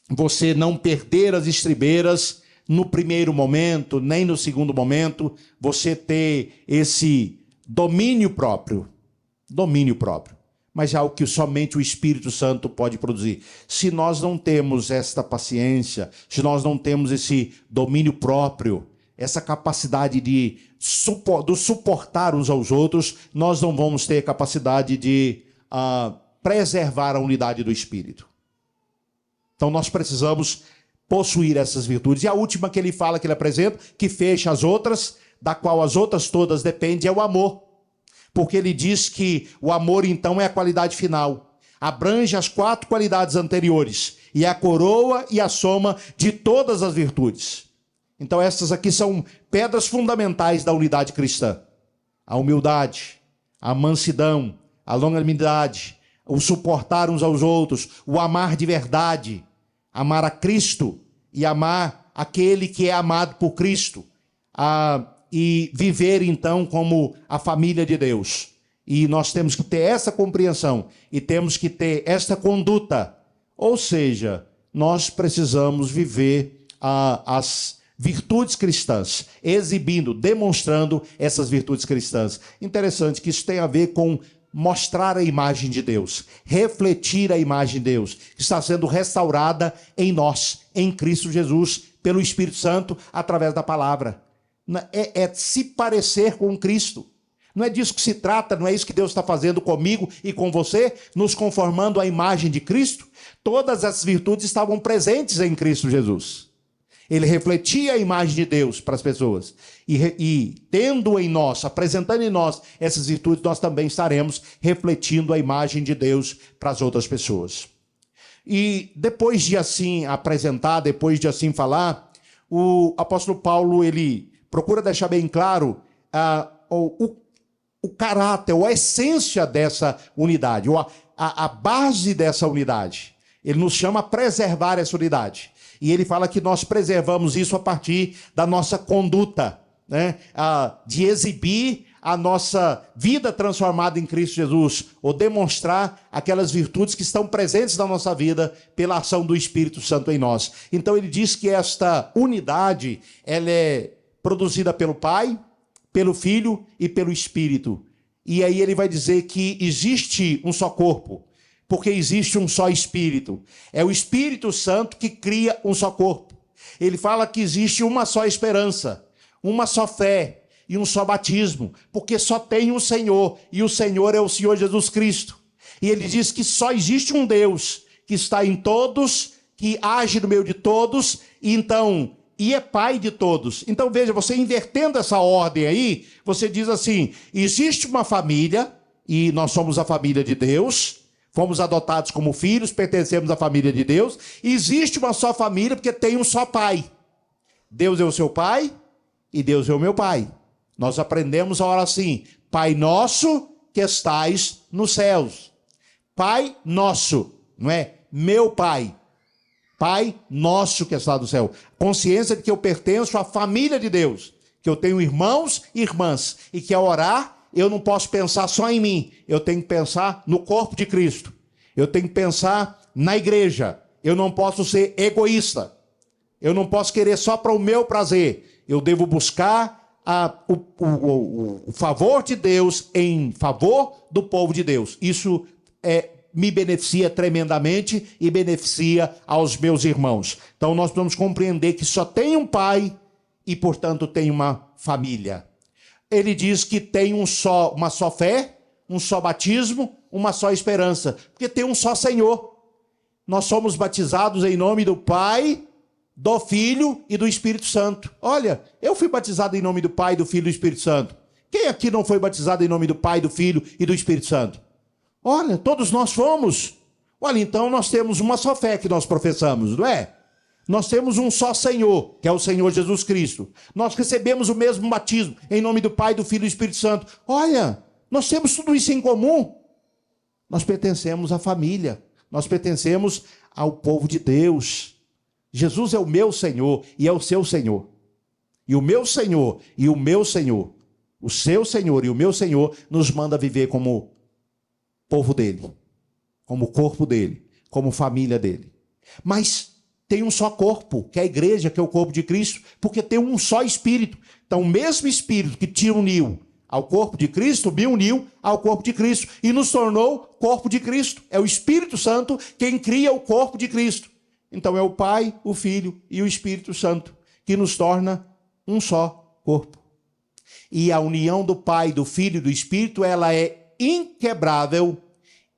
Speaker 2: você não perder as estribeiras no primeiro momento, nem no segundo momento, você ter esse domínio próprio. Mas é algo que somente o Espírito Santo pode produzir. Se nós não temos esta paciência, se nós não temos esse domínio próprio, essa capacidade de suportar uns aos outros, nós não vamos ter capacidade de preservar a unidade do Espírito. Então nós precisamos possuir essas virtudes. E a última que ele fala, que ele apresenta, que fecha as outras, da qual as outras todas dependem, é o amor. Porque ele diz que o amor, então, é a qualidade final. Abrange as 4 qualidades anteriores. E é a coroa e a soma de todas as virtudes. Então, essas aqui são pedras fundamentais da unidade cristã. A humildade, a mansidão, a longanimidade, o suportar uns aos outros, o amar de verdade, amar a Cristo e amar aquele que é amado por Cristo. E viver, então, como a família de Deus. E nós temos que ter essa compreensão e temos que ter esta conduta. Ou seja, nós precisamos viver as virtudes cristãs, exibindo, demonstrando essas virtudes cristãs. Interessante que isso tem a ver com mostrar a imagem de Deus, refletir a imagem de Deus, que está sendo restaurada em nós, em Cristo Jesus, pelo Espírito Santo, através da palavra. É se parecer com Cristo. Não é disso que se trata, não é isso que Deus está fazendo comigo e com você, nos conformando à imagem de Cristo? Todas as virtudes estavam presentes em Cristo Jesus. Ele refletia a imagem de Deus para as pessoas. E tendo em nós, apresentando em nós essas virtudes, nós também estaremos refletindo a imagem de Deus para as outras pessoas. E depois de assim apresentar, depois de assim falar, o apóstolo Paulo, ele procura deixar bem claro o caráter, ou a essência dessa unidade, ou a base dessa unidade. Ele nos chama a preservar essa unidade. E ele fala que nós preservamos isso a partir da nossa conduta, né? De exibir a nossa vida transformada em Cristo Jesus, ou demonstrar aquelas virtudes que estão presentes na nossa vida pela ação do Espírito Santo em nós. Então ele diz que esta unidade, ela é produzida pelo Pai, pelo Filho e pelo Espírito. E aí ele vai dizer que existe um só corpo, porque existe um só Espírito. É o Espírito Santo que cria um só corpo. Ele fala que existe uma só esperança, uma só fé e um só batismo, porque só tem um Senhor, e o Senhor é o Senhor Jesus Cristo. E ele diz que só existe um Deus que está em todos, que age no meio de todos, e é Pai de todos. Então veja, você invertendo essa ordem aí, você diz assim: existe uma família, e nós somos a família de Deus, fomos adotados como filhos, pertencemos à família de Deus. Existe uma só família porque tem um só Pai. Deus é o seu Pai e Deus é o meu Pai. Nós aprendemos a orar assim: Pai nosso que estais nos céus. Pai nosso, não é meu Pai. Pai nosso que está no céu. Consciência de que eu pertenço à família de Deus, que eu tenho irmãos e irmãs, e que ao orar eu não posso pensar só em mim, eu tenho que pensar no corpo de Cristo. Eu tenho que pensar na igreja. Eu não posso ser egoísta. Eu não posso querer só para o meu prazer. Eu devo buscar o favor de Deus em favor do povo de Deus. Isso me beneficia tremendamente e beneficia aos meus irmãos. Então nós precisamos compreender que só tem um Pai e, portanto, tem uma família. Ele diz que tem uma só fé, um só batismo, uma só esperança, porque tem um só Senhor. Nós somos batizados em nome do Pai, do Filho e do Espírito Santo. Olha, eu fui batizado em nome do Pai, do Filho e do Espírito Santo. Quem aqui não foi batizado em nome do Pai, do Filho e do Espírito Santo? Olha, todos nós fomos. Olha, então nós temos uma só fé que nós professamos, não é? Nós temos um só Senhor, que é o Senhor Jesus Cristo. Nós recebemos o mesmo batismo, em nome do Pai, do Filho e do Espírito Santo. Olha, nós temos tudo isso em comum. Nós pertencemos à família. Nós pertencemos ao povo de Deus. Jesus é o meu Senhor e é o seu Senhor. E o meu Senhor e o meu Senhor, o seu Senhor e o meu Senhor, nos manda viver como povo dele, como corpo dele, como família dele. Mas tem um só corpo, que é a igreja, que é o corpo de Cristo, porque tem um só Espírito. Então, o mesmo Espírito que te uniu ao corpo de Cristo, me uniu ao corpo de Cristo e nos tornou corpo de Cristo. É o Espírito Santo quem cria o corpo de Cristo. Então, é o Pai, o Filho e o Espírito Santo que nos torna um só corpo. E a união do Pai, do Filho e do Espírito, ela é inquebrável,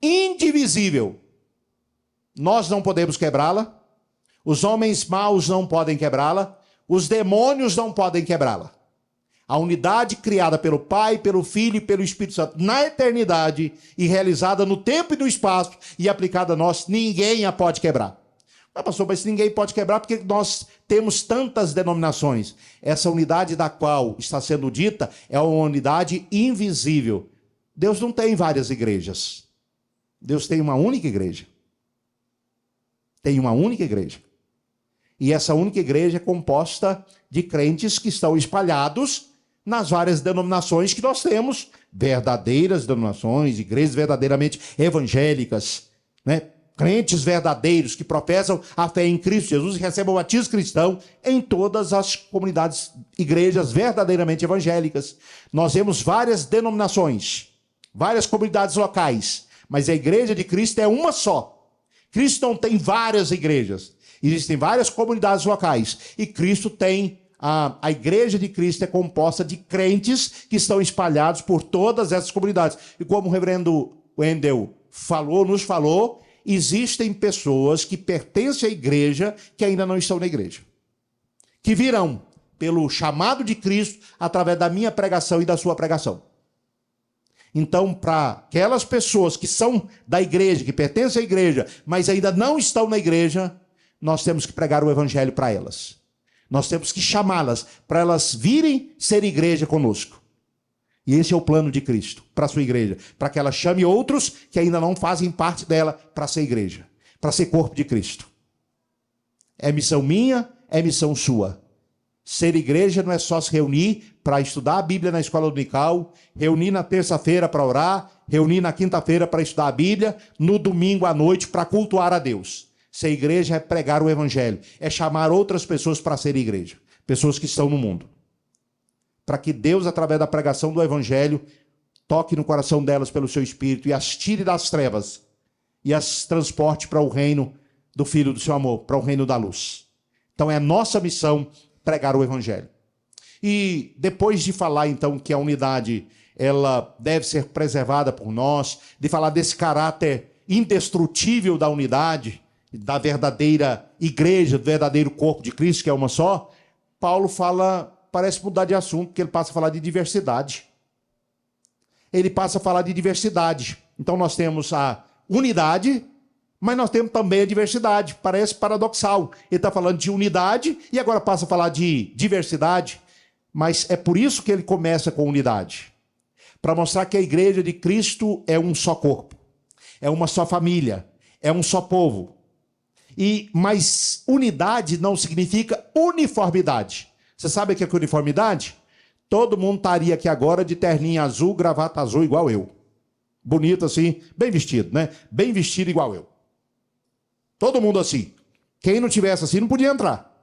Speaker 2: indivisível. Nós não podemos quebrá-la. Os homens maus não podem quebrá-la, os demônios não podem quebrá-la. A unidade criada pelo Pai, pelo Filho e pelo Espírito Santo na eternidade e realizada no tempo e no espaço e aplicada a nós, ninguém a pode quebrar. Mas, pastor, mas ninguém pode quebrar porque nós temos tantas denominações. Essa unidade da qual está sendo dita é uma unidade invisível. Deus não tem várias igrejas. Deus tem uma única igreja. Tem uma única igreja. E essa única igreja é composta de crentes que estão espalhados nas várias denominações que nós temos, verdadeiras denominações, igrejas verdadeiramente evangélicas, né? Crentes verdadeiros que professam a fé em Cristo Jesus e recebem o batismo cristão em todas as comunidades, igrejas verdadeiramente evangélicas. Nós temos várias denominações, várias comunidades locais, mas a igreja de Cristo é uma só. Cristo não tem várias igrejas. Existem várias comunidades locais e Cristo tem a igreja de Cristo é composta de crentes que estão espalhados por todas essas comunidades. E como o reverendo Wendel nos falou, existem pessoas que pertencem à igreja que ainda não estão na igreja, que virão pelo chamado de Cristo através da minha pregação e da sua pregação. Então, para aquelas pessoas que são da igreja, que pertencem à igreja, mas ainda não estão na igreja, nós temos que pregar o evangelho para elas. Nós temos que chamá-las para elas virem ser igreja conosco. E esse é o plano de Cristo para a sua igreja, para que ela chame outros que ainda não fazem parte dela para ser igreja, para ser corpo de Cristo. É missão minha, é missão sua. Ser igreja não é só se reunir para estudar a Bíblia na escola dominical, reunir na terça-feira para orar, reunir na quinta-feira para estudar a Bíblia, no domingo à noite para cultuar a Deus. Ser igreja é pregar o evangelho, é chamar outras pessoas para ser igreja, pessoas que estão no mundo. Para que Deus, através da pregação do evangelho, toque no coração delas pelo seu espírito e as tire das trevas e as transporte para o reino do Filho do seu amor, para o reino da luz. Então é nossa missão pregar o evangelho. E depois de falar então que a unidade ela deve ser preservada por nós, de falar desse caráter indestrutível da unidade, da verdadeira igreja, do verdadeiro corpo de Cristo, que é uma só, Paulo parece mudar de assunto, porque ele passa a falar de diversidade. Ele passa a falar de diversidade. Então nós temos a unidade, mas nós temos também a diversidade. Parece paradoxal. Ele está falando de unidade e agora passa a falar de diversidade. Mas é por isso que ele começa com unidade. Para mostrar que a igreja de Cristo é um só corpo. É uma só família. É um só povo. Mas unidade não significa uniformidade. Você sabe o que é uniformidade? Todo mundo estaria aqui agora de terninha azul, gravata azul igual eu. Bonito assim, bem vestido, né? Bem vestido igual eu. Todo mundo assim. Quem não tivesse assim não podia entrar.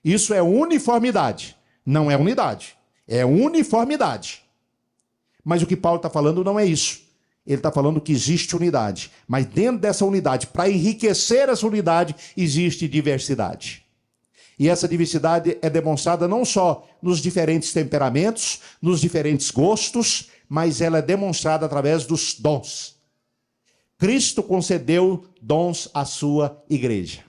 Speaker 2: Isso é uniformidade. Não é unidade. É uniformidade. Mas o que Paulo está falando não é isso. Ele está falando que existe unidade. Mas dentro dessa unidade, para enriquecer essa unidade, existe diversidade. E essa diversidade é demonstrada não só nos diferentes temperamentos, nos diferentes gostos, mas ela é demonstrada através dos dons. Cristo concedeu dons à sua igreja.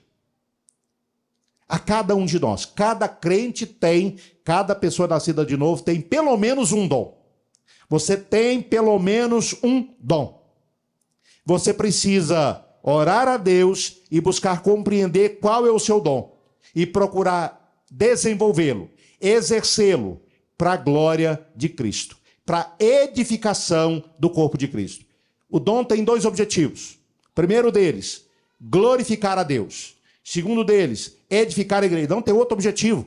Speaker 2: A cada um de nós. Cada crente tem, cada pessoa nascida de novo tem pelo menos um dom. Você tem pelo menos um dom. Você precisa orar a Deus e buscar compreender qual é o seu dom. E procurar desenvolvê-lo, exercê-lo para a glória de Cristo. Para a edificação do corpo de Cristo. O dom tem dois objetivos. Primeiro deles, glorificar a Deus. Segundo deles, edificar a igreja. Não tem outro objetivo.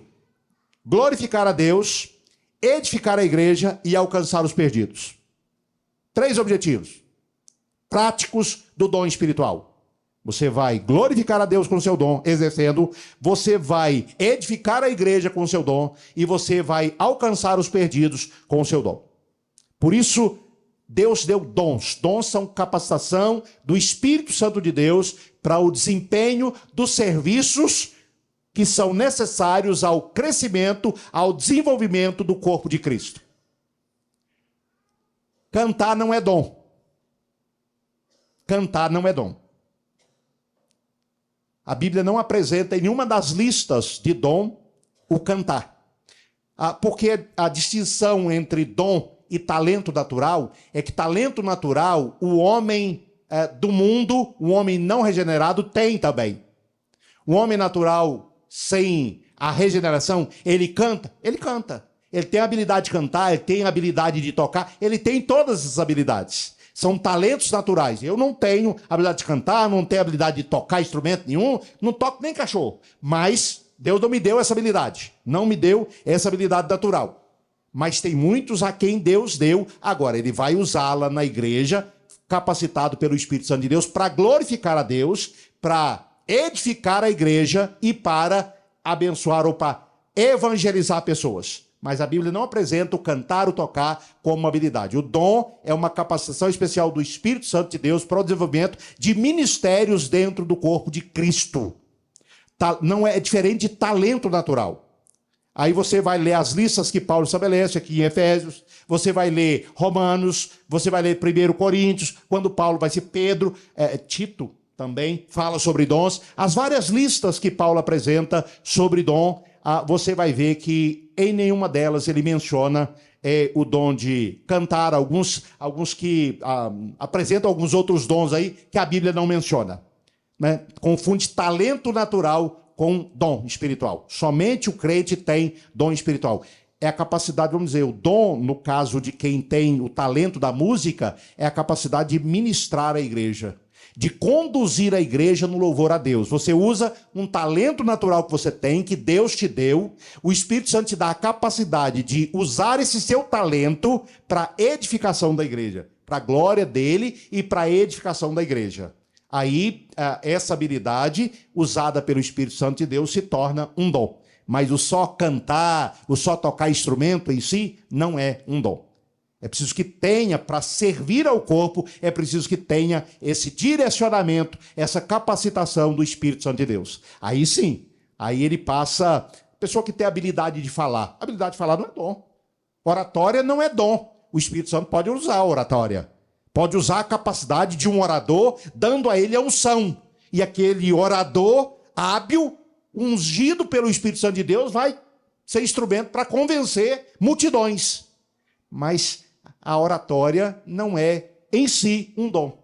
Speaker 2: Glorificar a Deus, edificar a igreja e alcançar os perdidos. 3 objetivos práticos do dom espiritual. Você vai glorificar a Deus com o seu dom, exercendo. Você vai edificar a igreja com o seu dom. E você vai alcançar os perdidos com o seu dom. Por isso, Deus deu dons. Dons são capacitação do Espírito Santo de Deus para o desempenho dos serviços que são necessários ao crescimento, ao desenvolvimento do corpo de Cristo. Cantar não é dom. Cantar não é dom. A Bíblia não apresenta em nenhuma das listas de dom o cantar. Porque a distinção entre dom e talento natural é que talento natural o homem do mundo, o homem não regenerado tem também. O homem natural sem a regeneração, ele canta. Ele tem a habilidade de cantar, ele tem a habilidade de tocar, ele tem todas essas habilidades. São talentos naturais. Eu não tenho habilidade de cantar, não tenho habilidade de tocar instrumento nenhum, não toco nem cachorro. Mas Deus não me deu essa habilidade. Não me deu essa habilidade natural. Mas tem muitos a quem Deus deu. Agora, ele vai usá-la na igreja, capacitado pelo Espírito Santo de Deus, para glorificar a Deus, para edificar a igreja e para abençoar ou para evangelizar pessoas. Mas a Bíblia não apresenta o cantar, o tocar como uma habilidade. O dom é uma capacitação especial do Espírito Santo de Deus para o desenvolvimento de ministérios dentro do corpo de Cristo. Não é diferente de talento natural. Aí você vai ler as listas que Paulo estabelece aqui em Efésios, você vai ler Romanos, você vai ler 1 Coríntios, quando Paulo vai ser Pedro, Tito também fala sobre dons. As várias listas que Paulo apresenta sobre dom, você vai ver que em nenhuma delas ele menciona o dom de cantar, alguns que apresentam alguns outros dons aí que a Bíblia não menciona. Né? Confunde talento natural com dom espiritual. Somente o crente tem dom espiritual. É a capacidade, vamos dizer, o dom, no caso de quem tem o talento da música, é a capacidade de ministrar a igreja, de conduzir a igreja no louvor a Deus. Você usa um talento natural que você tem, que Deus te deu, o Espírito Santo te dá a capacidade de usar esse seu talento para a edificação da igreja, para a glória dele e para a edificação da igreja. Aí, essa habilidade usada pelo Espírito Santo de Deus se torna um dom. Mas o só cantar, o só tocar instrumento em si, não é um dom. É preciso que tenha, para servir ao corpo, é preciso que tenha esse direcionamento, essa capacitação do Espírito Santo de Deus. Aí sim, aí ele passa... Pessoa que tem habilidade de falar. Habilidade de falar não é dom. Oratória não é dom. O Espírito Santo pode usar a oratória. Pode usar a capacidade de um orador, dando a ele a unção. E aquele orador hábil, ungido pelo Espírito Santo de Deus, vai ser instrumento para convencer multidões. Mas a oratória não é, em si, um dom.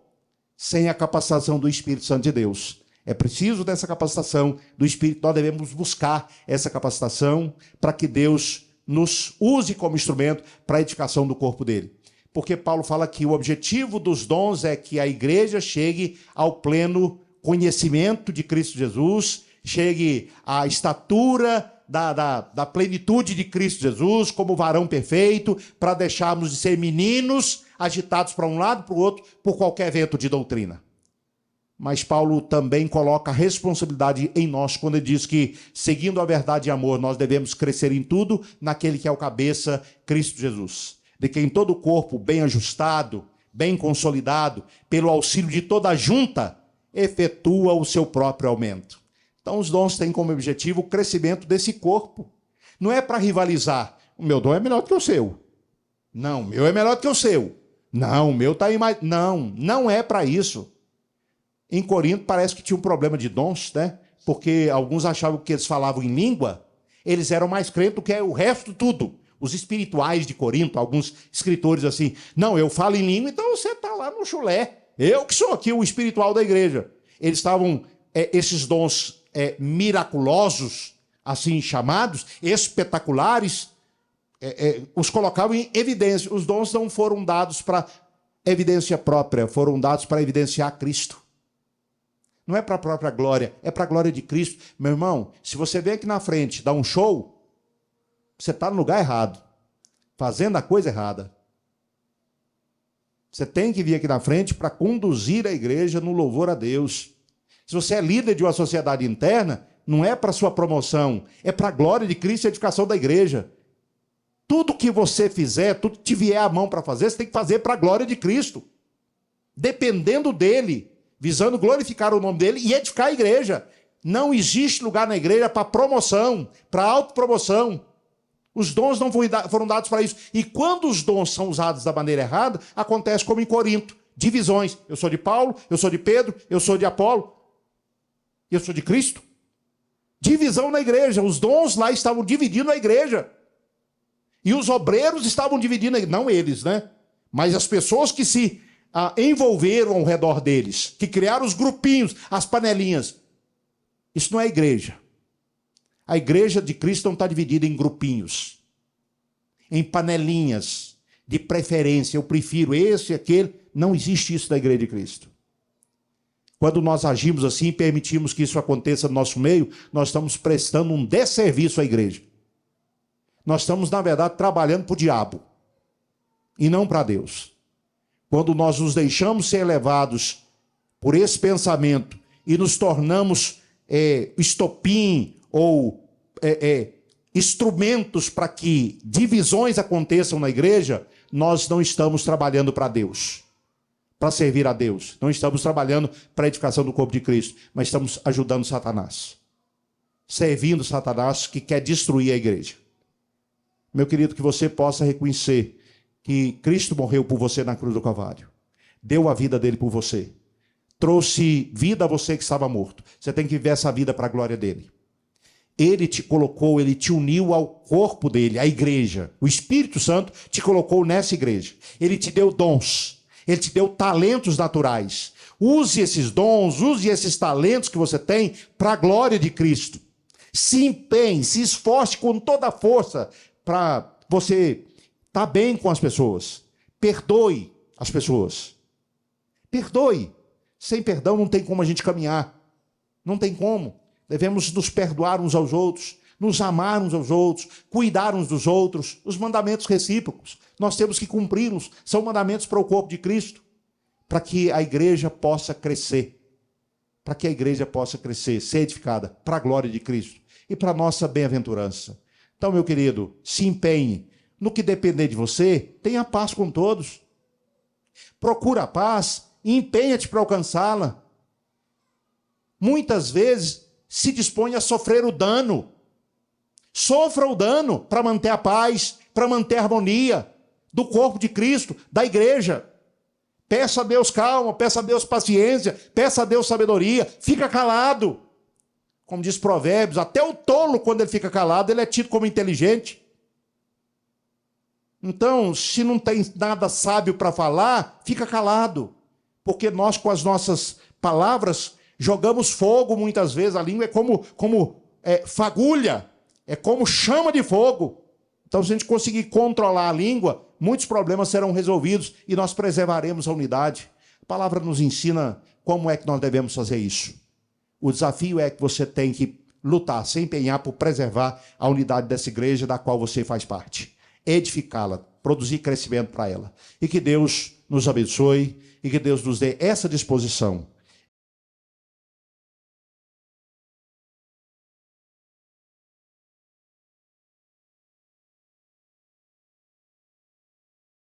Speaker 2: Sem a capacitação do Espírito Santo de Deus. É preciso dessa capacitação do Espírito. Nós devemos buscar essa capacitação para que Deus nos use como instrumento para a edificação do corpo dele. Porque Paulo fala que o objetivo dos dons é que a igreja chegue ao pleno conhecimento de Cristo Jesus, chegue à estatura da plenitude de Cristo Jesus, como varão perfeito, para deixarmos de ser meninos agitados para um lado e para o outro por qualquer vento de doutrina. Mas Paulo também coloca a responsabilidade em nós quando ele diz que, seguindo a verdade e amor, nós devemos crescer em tudo naquele que é o cabeça, Cristo Jesus. De quem todo o corpo bem ajustado, bem consolidado, pelo auxílio de toda a junta, efetua o seu próprio aumento. Então os dons têm como objetivo o crescimento desse corpo. Não é para rivalizar. O meu dom é melhor do que o seu. Não, o meu é melhor do que o seu. Não, o meu está aí mais... Não, não é para isso. Em Corinto parece que tinha um problema de dons, né? Porque alguns achavam que eles falavam em língua, eles eram mais crentes do que o resto de tudo. Os espirituais de Corinto, alguns escritores assim, não, eu falo em língua, então você está lá no chulé. Eu que sou aqui o espiritual da igreja. Eles estavam, esses dons miraculosos, assim chamados, espetaculares, os colocavam em evidência. Os dons não foram dados para evidência própria, foram dados para evidenciar Cristo. Não é para a própria glória, é para a glória de Cristo. Meu irmão, se você vem aqui na frente, dá um show, você está no lugar errado, fazendo a coisa errada. Você tem que vir aqui na frente para conduzir a igreja no louvor a Deus. Se você é líder de uma sociedade interna, não é para sua promoção, é para a glória de Cristo e a edificação da igreja. Tudo que você fizer, tudo que te vier à mão para fazer, você tem que fazer para a glória de Cristo. Dependendo dele, visando glorificar o nome dele e edificar a igreja. Não existe lugar na igreja para promoção, para autopromoção. Os dons não foram dados para isso. E quando os dons são usados da maneira errada, acontece como em Corinto. Divisões. Eu sou de Paulo, eu sou de Pedro, eu sou de Apolo, eu sou de Cristo. Divisão na igreja. Os dons lá estavam dividindo a igreja. E os obreiros estavam dividindo a igreja. Não eles, né? Mas as pessoas que se envolveram ao redor deles, que criaram os grupinhos, as panelinhas. Isso não é igreja. A igreja de Cristo não está dividida em grupinhos, em panelinhas de preferência. Eu prefiro esse e aquele. Não existe isso na igreja de Cristo. Quando nós agimos assim e permitimos que isso aconteça no nosso meio, nós estamos prestando um desserviço à igreja. Nós estamos, na verdade, trabalhando para o diabo e não para Deus. Quando nós nos deixamos ser levados por esse pensamento e nos tornamos estopim ou instrumentos para que divisões aconteçam na igreja, nós não estamos trabalhando para Deus, para servir a Deus. Não estamos trabalhando para a edificação do corpo de Cristo, mas estamos ajudando Satanás. Servindo Satanás que quer destruir a igreja. meu querido, que você possa reconhecer que Cristo morreu por você na cruz do Calvário. Deu a vida dele por você. Trouxe vida a você que estava morto. Você tem que viver essa vida para a glória dele. Ele te colocou, ele te uniu ao corpo dele, à igreja. O Espírito Santo te colocou nessa igreja. Ele te deu dons. Ele te deu talentos naturais. Use esses dons, use esses talentos que você tem para a glória de Cristo. Se empenhe, se esforce com toda a força para você estar bem com as pessoas. Perdoe as pessoas. Perdoe. Sem perdão não tem como a gente caminhar. Não tem como. Devemos nos perdoar uns aos outros, nos amar uns aos outros, cuidar uns dos outros. Os mandamentos recíprocos, nós temos que cumpri-los. São mandamentos para o corpo de Cristo, para que a igreja possa crescer. Para que a igreja possa crescer, ser edificada para a glória de Cristo e para a nossa bem-aventurança. Então, meu querido, se empenhe. No que depender de você, tenha paz com todos. Procura a paz e empenha-te para alcançá-la. Muitas vezes se dispõe a sofrer o dano. Sofra o dano para manter a paz, para manter a harmonia do corpo de Cristo, da igreja. Peça a Deus calma, peça a Deus paciência, peça a Deus sabedoria. Fica calado. Como diz Provérbios, até o tolo, quando ele fica calado, ele é tido como inteligente. Então, se não tem nada sábio para falar, fica calado. Porque nós, com as nossas palavras, jogamos fogo muitas vezes. A língua é como fagulha, é como chama de fogo. Então, se a gente conseguir controlar a língua, muitos problemas serão resolvidos e nós preservaremos a unidade. A palavra nos ensina como é que nós devemos fazer isso. O desafio é que você tem que lutar, se empenhar por preservar a unidade dessa igreja da qual você faz parte. Edificá-la, produzir crescimento para ela. E que Deus nos abençoe e que Deus nos dê essa disposição